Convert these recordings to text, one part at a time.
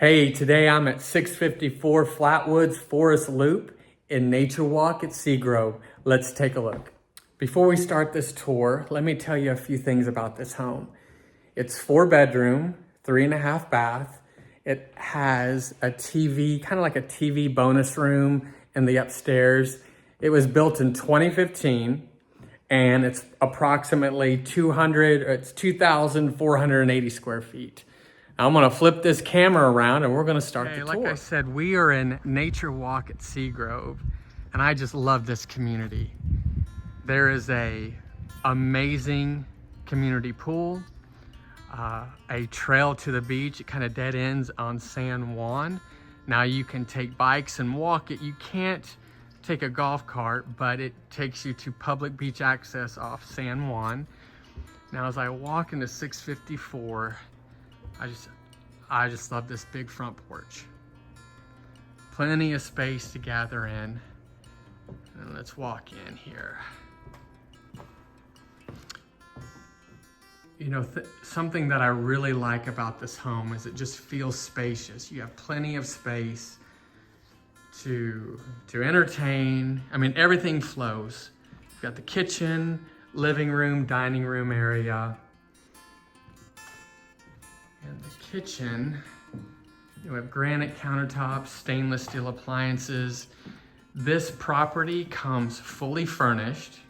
Hey, today I'm at 654 Flatwoods Forest Loop in Nature Walk at Seagrove. Let's take a look. Before we start this tour, let me tell you a few things about this home. It's 4-bedroom, 3.5 bath. It has a TV, kind of like a TV bonus room in the upstairs. It was built in 2015 and it's approximately 2,480 square feet. I'm gonna flip this camera around and we're gonna start the tour. Like I said, we are in Nature Walk at Seagrove, and I just love this community. There is a amazing community pool, a trail to the beach. It kind of dead ends on San Juan. Now you can take bikes and walk it. You can't take a golf cart, but it takes you to public beach access off San Juan. Now as I walk into 654, I just love this big front porch. Plenty of space to gather in. And let's walk in here. You know, something that I really like about this home is it just feels spacious. You have plenty of space to entertain. I mean, everything flows. You've got the kitchen, living room, dining room area. And the kitchen, you have granite countertops, stainless steel appliances. This property comes fully furnished.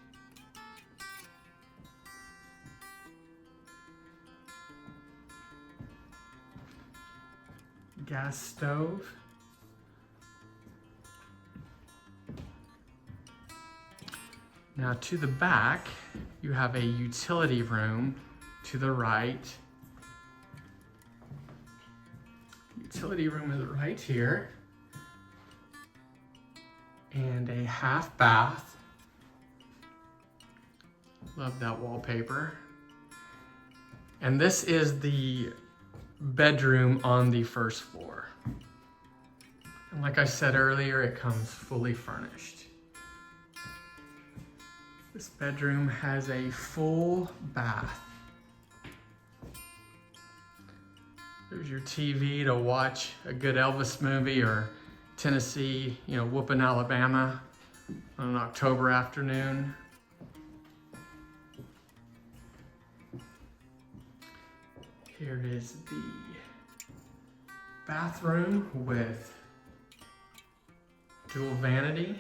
Gas stove. Now to the back, you have a utility room to the right. Utility room is right here. And a half bath. Love that wallpaper. And this is the bedroom on the first floor. And like I said earlier, it comes fully furnished. This bedroom has a full bath. There's your TV to watch a good Elvis movie or Tennessee, whooping Alabama on an October afternoon. Here is the bathroom with dual vanity.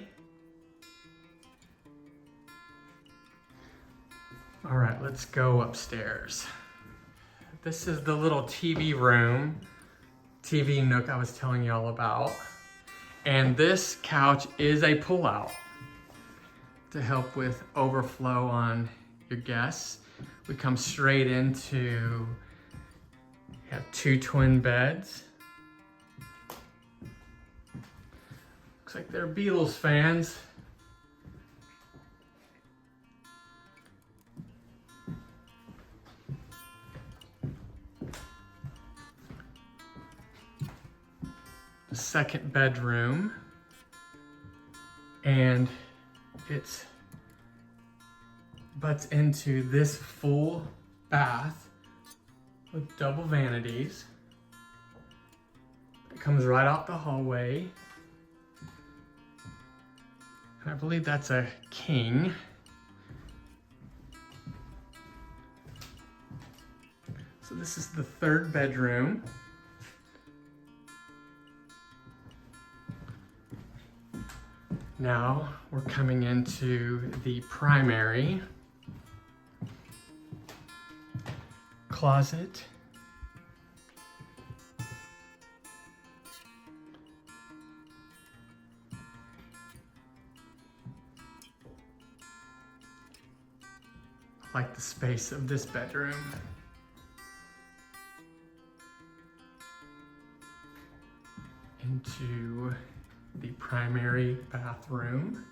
All right, let's go upstairs. This is the little TV room, TV nook I was telling you all about. And this couch is a pull-out to help with overflow on your guests. We come straight into, you have 2 twin beds. Looks like they're Beatles fans. The second bedroom, and it butts into this full bath with double vanities. It comes right out the hallway. And I believe that's a king. So this is the third bedroom. Now we're coming into the primary closet. I like the space of this bedroom. Into the primary bathroom.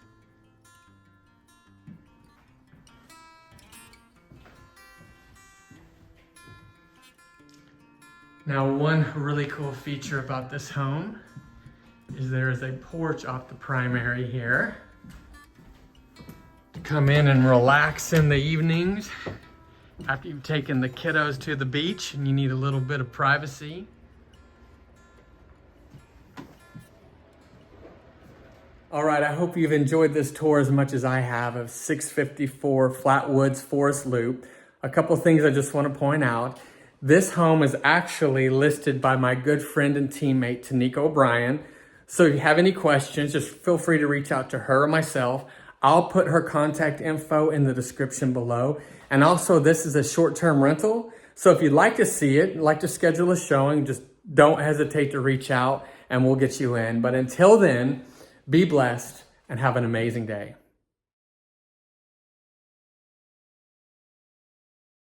Now, one really cool feature about this home is there is a porch off the primary here to come in and relax in the evenings after you've taken the kiddos to the beach and you need a little bit of privacy. All right, I hope you've enjoyed this tour as much as I have of 654 Flatwoods Forest Loop. A couple things I just want to point out. This home is actually listed by my good friend and teammate, Tanika O'Brien. So if you have any questions, just feel free to reach out to her or myself. I'll put her contact info in the description below. And also, this is a short-term rental. So if you'd like to see it, like to schedule a showing, just don't hesitate to reach out and we'll get you in. But until then, be blessed and have an amazing day.